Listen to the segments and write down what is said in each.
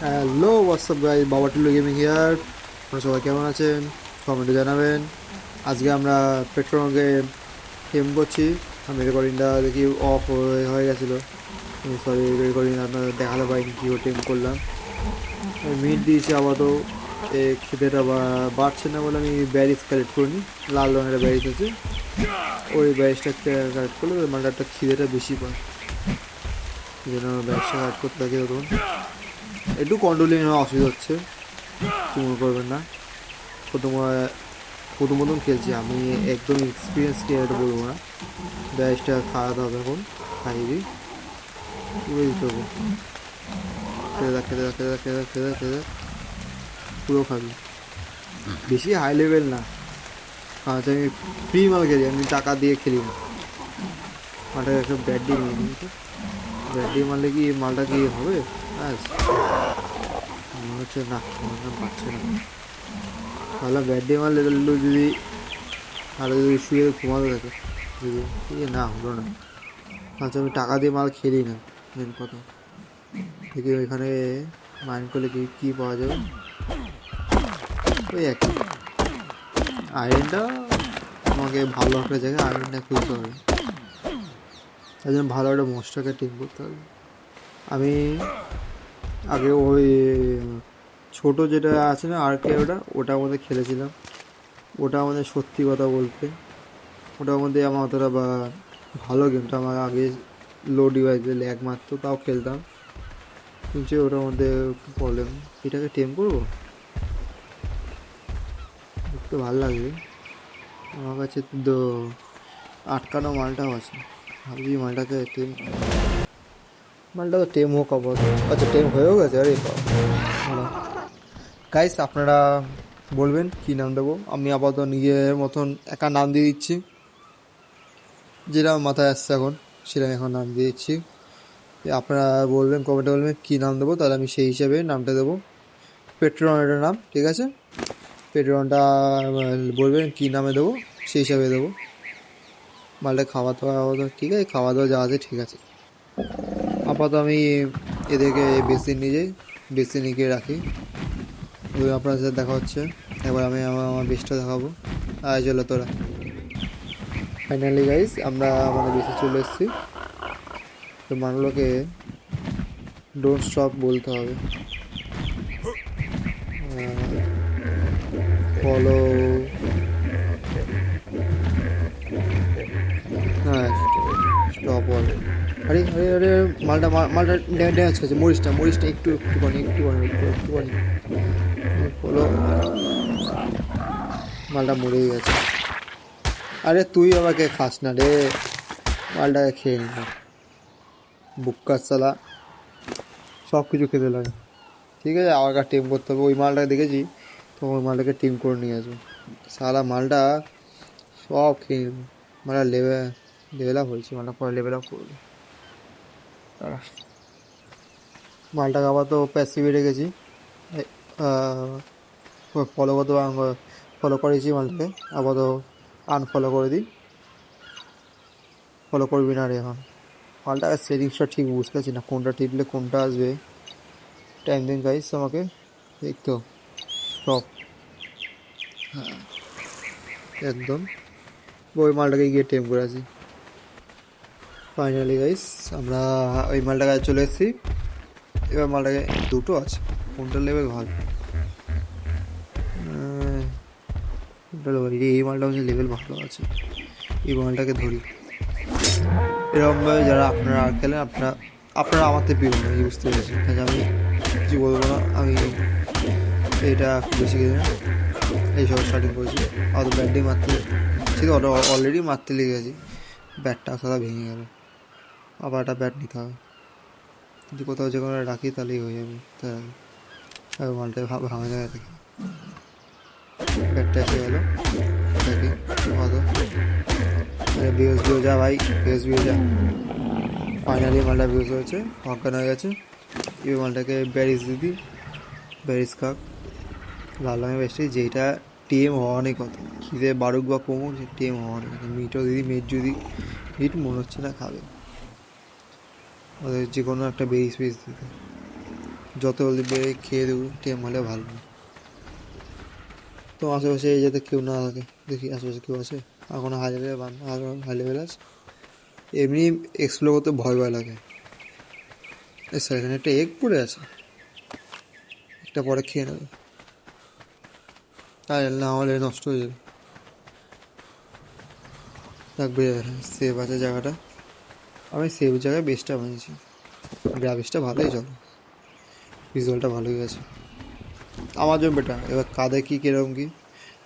Hello WhatsApp guys, বাবা টুলু gaming here. আপনারা সবাই কেমন আছেন কমেন্টে জানাবেন। আজকে আমরা পেট্রোলকে টেম করছি। আমি রেকর্ডিংটা দেখি অফ হয়ে গেছিলো। সরি, রেকর্ডিং আপনাদের দেখাতে পারিনি কী টেম করলাম। আমি মিট দিয়েছি আপাতত। খিদেটা বাড়ছে না বলে আমি ব্যারিজ কালেক্ট করিনি। লাল রঙের ব্যারিজ আছে, ওই ব্যারিজটা কালেক্ট করলে ওই মালটা খিদেটা বেশি পায়, এই জন্য ব্যারিজটা কালেক্ট করতে থাকি। তখন একটু কন্ট্রোলিং হওয়া অসুবিধা হচ্ছে, কিছু মনে করবেন না। প্রথম প্রথম প্রথম খেলছি আমি, একদম এক্সপিরিয়েন্স কি এটা বলবো না। ব্যাসটা খাওয়াতে হবে, এখন খাইয়ে দিই, পুরো দিতে হবে। খেতে থাক খেতে থাক খেতে থাক খেতে থাক খেতে থাক খেতে থাক, পুরো খাবি। বেশি হাই লেভেল না, আচ্ছা আমি ফ্রি মাল খেলি, আমি টাকা দিয়ে খেলি না। মালটা একটা ব্যাড ডি নিয়ে নিই, ব্যাড ডি মারলে কি মালটা কি হবে? হ্যাঁ, মনে হচ্ছে না, আমার নাম পাচ্ছে না। তাহলে ব্যাড ডি মারলে যদি আরও যদি শুয়ে ঘুমাতে থাকে, যদি না হলো না। আচ্ছা আমি টাকা দিয়ে মাল খেলি না, মেন কথা। দেখি ওইখানে মাইন্ড করলে কী পাওয়া যাবে। ওই একই আয়রনটা, আমাকে ভালো একটা জায়গায় আয়রনটা খুলতে হবে, তাই জন্য ভালো একটা মশটাকে টিম করতে হবে। আমি আগে ওই ছোটো যেটা আছে না আর কে, ওটার মধ্যে খেলেছিলাম। ওটা আমাদের সত্যি কথা বলতে, ওটার মধ্যে আমার অতটা ভালো গেমটা আমার আগে লো ডিভাইসে ল্যাগ মারতো, তাও খেলতাম। কিন্তু ওটার মধ্যে প্রবলেম। এটাকে টেম করবো, দেখতে ভালো লাগবে। আমার কাছে তো আটকানো মালটাও আছে, ভাবছি মালটাকে টেম, মালটা তো টেম হোক আবার। আচ্ছা টেম হয়েও গেছে, আরে গাইস আপনারা বলবেন কী নাম দেবো। আমি আপাতত নিজের মতন একা নাম দিয়ে দিচ্ছি, যেটা আমার মাথায় আসছে এখন সেটা এখন নাম দিয়ে দিচ্ছি। আপনারা বলবেন, কমেন্টে বলবেন কী নাম দেবো, তাহলে আমি সেই হিসাবে নামটা দেবো। পেট্রন একটা নাম, ঠিক আছে? পেট্রনটা বলবেন কী নামে দেবো, সেই হিসাবে দেবো। মালটা খাওয়া দাওয়া ঠিক আছে, খাওয়া দাওয়া যা আছে ঠিক আছে। আপাতত আমি এদেরকে বেশি নিয়ে যাই, বেশি নিয়ে রাখি। ওই আপনার সাথে দেখা হচ্ছে, এবার আমি আমার বেস্টটা দেখাবো। চলো তোরা, ফাইনালি গাইস আমরা আমাদের বেশি চলে এসেছি। তো মানুষকে ডোন্ট স্টপ বলতে হবে, ফলো। হ্যাঁ, স্টপ বল। আরে আরে আরে, মালটা ড্যামেজ খাচ্ছে। মরিচটা একটুখানি ফলো। মালটা মরেই গেছে। আরে তুই আমাকে খাস না রে, মালটাকে খেয়ে নি। বুক্কার সালা সব কিছু খেতে লাগে। ঠিক আছে, আবার টিম করতে হবে। ওই মালটাকে দেখেছি, তো ওই মালটাকে টিম করে নিয়ে আসবো। সালা মালটা সব খেয়ে নেবো। মালটা লেভেল আপ হয়েছে, মালটা পরে লেভেল আপ করবে। মালটাকে আবার তো প্যাসিভে রেখেছি, ফলো করতে ফলো করেছি মালটাকে, আবার তো আনফলো করে দিই। ফলো করবি না রে এখন। মালটা সেটিংসটা ঠিক বুঝতে পারছি না, কোনটা টিপলে কোনটা আসবে। টাইম দিন গাইস আমাকে, এই তো স্টপ। হ্যাঁ একদম, ওই মালটাকে গিয়ে টেম করে আসি। ফাইনালি গাইস আমরা ওই মালটাকে চলে এসেছি। এবার মালটাকে দুটো আছে, কোনটা লেভেল ভালো, কোনটা লেভেল, এই মালটা হচ্ছে লেভেল ভালো আছে। এই মালটাকে ধরি। এরকমভাবে যারা আপনারা আর খেলেন, আপনারা আমার থেকে পিউন এই বুঝতে পেরেছি। আমি কিছু বলবো না, আমি এটা খুব বেশি খেলি না, এইসব স্টার্টিং করেছি। অত ব্যাটিং মারতে ঠিক আছে, অলরেডি মারতে লেগে গেছি, ব্যাটটা সারা ভেঙে গেল। আবার একটা ব্যাট নিতে হবে, যদি কোথাও যে কোনো রাখি তাহলেই হয়ে যাবে। তাই মালটা ভাঙা জায়গায় রাখি, ব্যাটটা এসে গেলো। দেখি কত, বিএসবিও যা ভাই, বিএসবিও যা। ফাইনালি মালটা বিউজ হয়েছে, অজ্ঞান হয়ে গেছে। এবার মালটাকে ব্যারিজ দিদি, ব্যারিজ খাক। লাল রঙের বেশি, যেটা টেম হওয়ারই কথা, খিদে বাড়ুক বা কমুক, যে টেম হওয়ারই কথা। মিটও দিদি, মিট মনে হচ্ছে না খাবে, ওদের যে কোনো একটা বেরিজ দিতে। যত জলদি বেড়ে খেয়ে দেবো টেম হলে ভালো। তো আশেপাশে এই যাতে কেউ না থাকে, দেখি আশেপাশে কেউ আছে। এখনো হাই লেভেল হাই লেভেল আছে। এমনি এক্সপ্লোর করতে ভয় ভয় লাগে। স্যার এখানে একটা এগ পড়ে আছে, একটা পরে খেয়ে নেবে, তাই না হলে নষ্ট হয়ে যাবে। থাকবে সেভ আছে জায়গাটা, আমি সেভ জায়গায় বেসটা বানিয়েছি। গ্রাফিক্সটা ভালোই চলে, ভিজুয়ালটা ভালোই আছে আমার জন্য বেটা। এবার কাঁধে কী কীরকম কী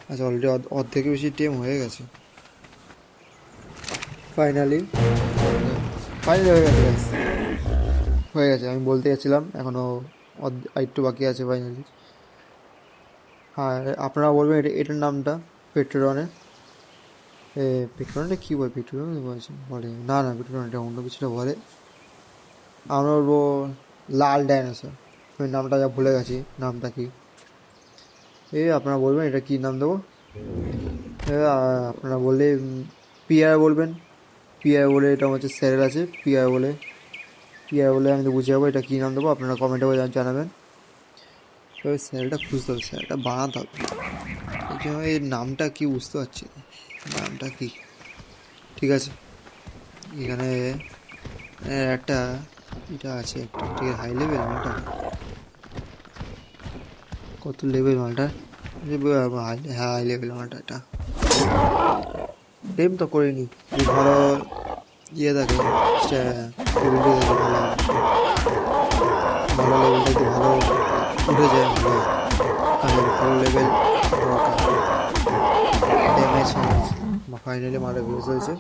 আচ্ছা, অলরেডি অর্ধেকের বেশি টেম হয়ে গেছে। ফাইনালি ফাইনালি হয়ে গেছে guys। হয়ে গেছে, আমি বলতে গেছিলাম এখনও একটু বাকি আছে ফাইনালি। হ্যাঁ, আপনারা বলবেন এটার নামটা পেট্রোরনে। পেট্রোরনটা কী বলে, পেট্রোরন বলছে বলে না না, পেট্রোরন এটা অন্য কিছুটা বলে। আমরা বলবো লাল ডাইনোসর। ওই নামটা যা ভুলে গেছি নামটা কি। আপনারা বলবেন এটা কী নাম দেবো। আপনারা বললে পিয়ার বলবেন, পিয়ার বলে এটা হচ্ছে স্যারের আছে, পিয়ার বলে আমি তো বুঝে যাবো এটা কী নাম দেবো। আপনারা কমেন্টে করে জানাবেন। ওই স্যারেলটা খুঁজতে হবে, স্যারেলটা বানাতে হবে। এই জন্য এই নামটা কি বুঝতে পারছি না, নামটা কি। ঠিক আছে, এখানে একটা এটা আছে একটা, ঠিক আছে। হাই লেভেল মালটা, কত লেভেল মালটা? হ্যাঁ হাই লেভেল মালটা। এটা টেম তো করিনি, ভালো ইয়ে থাকে লেভেলটা ভালো, ভালো লেভেলটা একটু ভালো উঠে যায়, ভালো ভালো লেভেল ড্যামেজ ফাইনালি মালটা বেশ হয়েছে।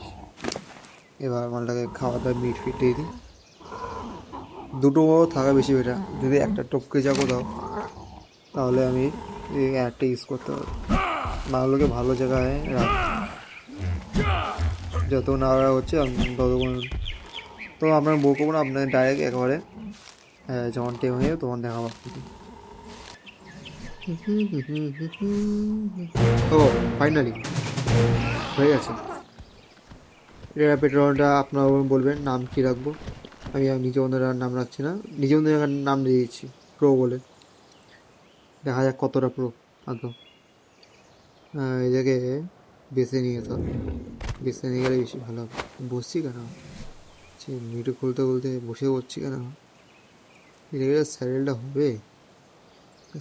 এবার মালটাকে খাওয়া দাওয়া মিট ফিট দিয়ে দিই। দুটো থাকা বেশি বেটা, যদি একটা টপকে যা কোথাও তাহলে আমি একটা ইউজ করতে পারবো। মালগুলোকে ভালো জায়গায় রাখ, যত না হচ্ছে আমি ততক্ষণ। তো আপনার বউ করবো না, আপনার ডাইরেক্ট একবারে যখন টেম হয়ে যাবে তখন দেখাবো। ও ফাইনালি হয়ে গেছে। এটা পেট্রোলটা আপনারা বলবেন নাম কী রাখবো। আমি নিজে অন্যের নাম রাখছি না, নিজে অন্যের নাম দিয়ে দিচ্ছি প্রো বলে। দেখা যাক কতটা প্রো আদৌ। এটাকে বেছে নিয়ে যেতে হবে, বেছে নিয়ে গেলে বেশি ভালো হবে। বসছি কেন মিটু খুলতে খুলতে বসে পড়ছি কেন। এটাকে স্যারেলটা হবে,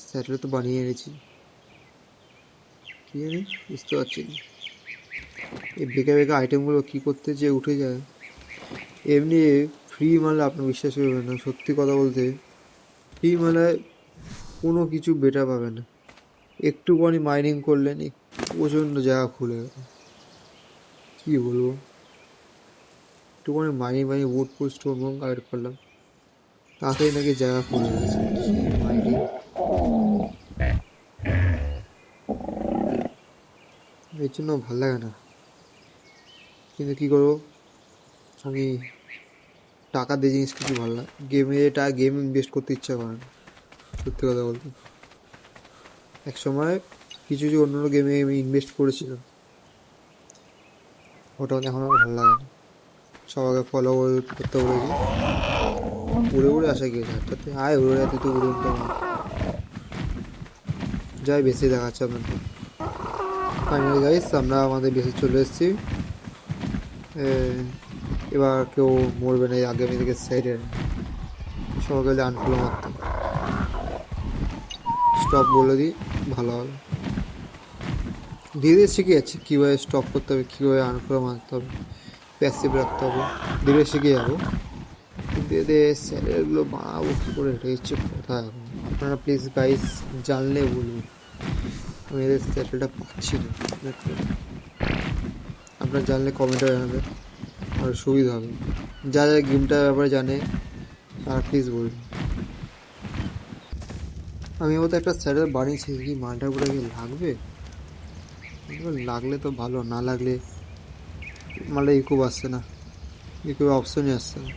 স্যারেল তো বানিয়ে এনেছি, কী জানি বুঝতে পারছি না। এই বেকা বেকা আইটেমগুলো কী করতে যে উঠে যায়। এমনি ফ্রি মালে আপনার বিশ্বাস করবেন না, সত্যি কথা বলতে ফ্রি মালায় কোনো কিছু বেটার পাবে না। একটুখানি মাইনিং করলেন প্রচণ্ড জায়গা খুলে গেল, কী বলবো। একটুখানি mining wood food stone collect করলাম, তাতেই নাকি জায়গা খুলে গেছে। মাইনিং এর জন্য ভালো লাগে না, কিন্তু কী করবো, আমি টাকা দিয়ে জিনিস কিছু ভালো লাগে। গেম ইনভেস্ট করতে ইচ্ছা করে না সত্যি কথা বলতে। এক সময় কিছু কিছু অন্য গেমে আমি ইনভেস্ট করেছিলাম, ওটা এখন আমার ভালো লাগে না। সবাইকে ফলো করতে বলেছি, উড়ে উড়ে আসা গিয়েছে তাতে আয় উড়ে তুই তো উড়ে উঠতে যাই বেশি দেখাচ্ছে আপনাদের। ফাইনালি গাইস আমরা আমাদের বেশি চলে এসেছি। এবার কেউ মরবে না, আগে আমি থেকে সাইডে সবাইকে আনফলো মারতে স্টপ বলে দিই, ভালো হবে। ধীরে ধীরে শিখে যাচ্ছি কীভাবে স্টপ করতে হবে, কীভাবে আনফলো মারতে হবে, প্যাসিভ রাখতে হবে, ধীরে শিখে যাবো। কিন্তু এদের স্যারেলগুলো বানাবো কী করে, এটা হচ্ছে কথা। এখন আপনারা প্লিজ গাইস জানলে বলুন, আমি এদের স্যারেলটা পাচ্ছি না। আপনারা জানলে কমেন্টে জানাবেন, আর সুবিধা হবে। যা যা গেমটার ব্যাপারে জানে আর প্লিজ বলুন। আমি মতো একটা স্যারেল বানিয়েছি, কি মালটা করে কি লাগবে, লাগলে তো ভালো, না লাগলে মালটা ইকো আসছে না, ইকো অপশনই আসছে না।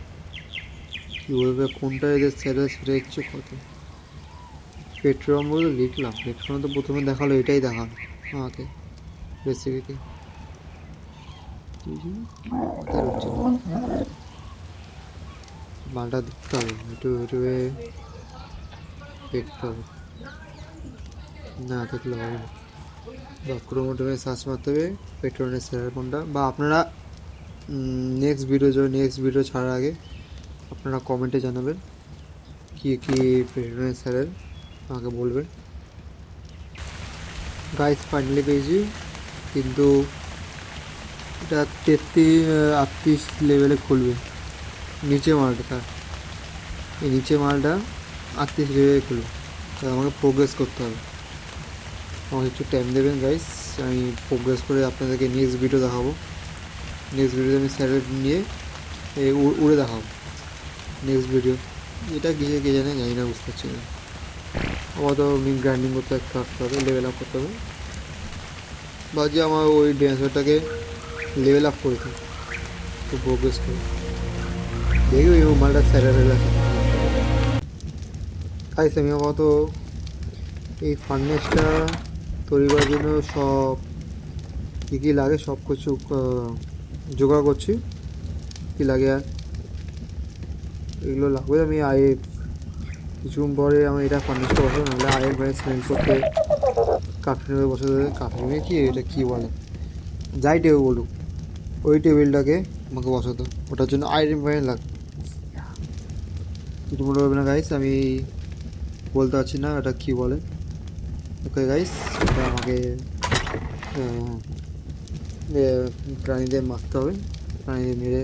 কী বলবে কোনটা এদের স্যারেল সেটা ইচ্ছে কত। পেট্রোল বলে লিখলাম, পেট্রোল তো প্রথমে দেখালো, এটাই দেখালো আমাকে রেসিপিতে। মালটা দেখতে হবে ইউটিউবে, দেখতে হবে, না দেখলে হবে না, বা ক্রোমোটোমে সার্চ মারতে হবে পেট্রোনের সেলার কোনটা। বা আপনারা নেক্সট ভিডিও ছাড়ার আগে আপনারা কমেন্টে জানাবেন কি কি পেট্রোনের সেলার আমাকে বলবেন। গাইস ফাইনালি পেয়েছি, কিন্তু এটা 38 লেভেলে খুলবে নিচে মালটা, তার এই নিচে মালটা 38 লেভেলে খুলবে, তাই আমাকে প্রোগ্রেস করতে হবে। আমাকে একটু টাইম দেবেন গাইস, আমি প্রোগ্রেস করে আপনাদেরকে নেক্সট ভিডিও দেখাবো। নেক্সট ভিডিওতে আমি স্যারেট নিয়ে উড়ে দেখাবো নেক্সট ভিডিও। এটা কিসে কে জানে, জানি না, বুঝতে পারছি না। আপাতত আমি গ্রাইন্ডিং করতে থাকতে হবে, লেভেল আপ করতে হবে, ভাবছি আমার ওই ড্যান্সারটাকে লেভেল আপ করেছি তো প্রোগ্রেস করে দেখি ওই মালটা স্যারের গাইস। আমি আপাতত এই ফার্নেসটা তৈরি করার জন্য সব কী কী লাগে সব কিছু জোগাড় করছি। কী লাগে আর এগুলো লাগবে, আমি আয়ে কিছুক্ষণ পরে আমি এটা ফার্নেসটা বসাবো, নাহলে আয়ের বাইরে স্মেল করতে কাঠের বসাতে হবে। কাঠের কি এটা কী বলে, যাই টেবিল বলুক, ওই টেবিলটাকে আমাকে বসাতো, ওটার জন্য আয়রন ফায়ার লাগবে। কিছু মনে হবে না গাইস, আমি বলতে পারছি না এটা কী বলে। ওকে গাইস, এটা আমাকে প্রাণীদের মারতে হবে, প্রাণীদের মেরে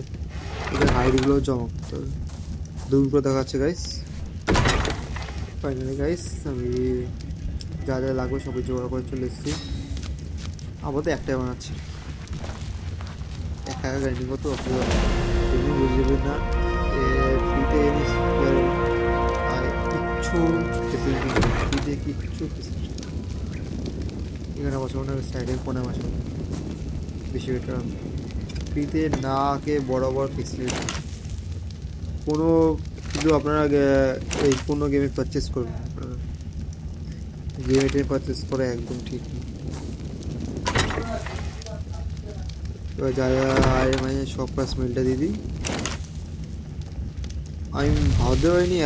ওদের হাইডগুলো জমা করতে হবে। দুটো দেখাচ্ছে গাইস। ফাইনালি গাইস আমি যা যা লাগবে সবই জোগাড় করে চলে এসেছি। আপাতত একটাই বানাচ্ছি, একা একা গ্রাইন্ডিং করতে অসুবিধা হয়, এমনি বুঝবে না। ফ্রিতে জিনিস আর কিচ্ছু ফেসিলিটি নেই, ফ্রিতে কিচ্ছু ফেসিলিটি এখানে বসাবো না, সাইডের কোণে বসাবো বেশি বেটার। ফ্রিতে না কে বড় বড় ফেসিলিটি কোনো কিছু আপনারা এই কোনো গেমে পারচেস করবেন, আপনারা গেমে পারচেস করে একদম ঠিক নেই। এবার যা যা আয়ের মাঝে সব কাজ স্মেলটা দিয়ে দিই। আমি ভাবতে পারিনি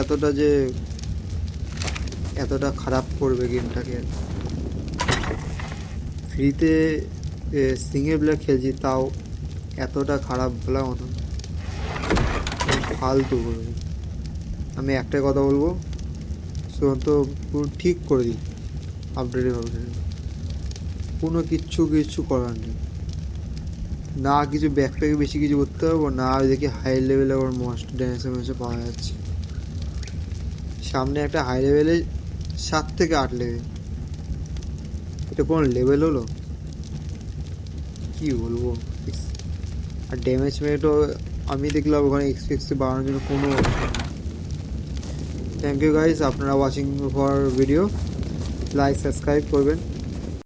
এতটা খারাপ করবে গেমটাকে। ফ্রিতে সিঙ্গেল প্লেয়ার খেলছি, তাও এতটা খারাপ বলা মতো ফালতু করবে। আমি একটাই কথা বলবো, শুধু তো পুরো ঠিক করে দিই আপডেটে কোনো কিচ্ছু করার নেই, না কিছু ব্যাকপ্যাকে বেশি কিছু করতে পারবো না। দেখি হাই লেভেলে ওর মস্ট ড্যান্সে পাওয়া যাচ্ছে, সামনে একটা হাই লেভেলে 7 থেকে 8 লেভেল, এটা কোন লেভেল হলো কি বলবো। আর ড্যামেজ মেটও আমি দেখলাম ওখানে এক্সপেক্সি বাড়ানোর জন্য কোনো অপশন নেই। থ্যাংক ইউ গাইস, আপনারা watching for video, like subscribe করবেন।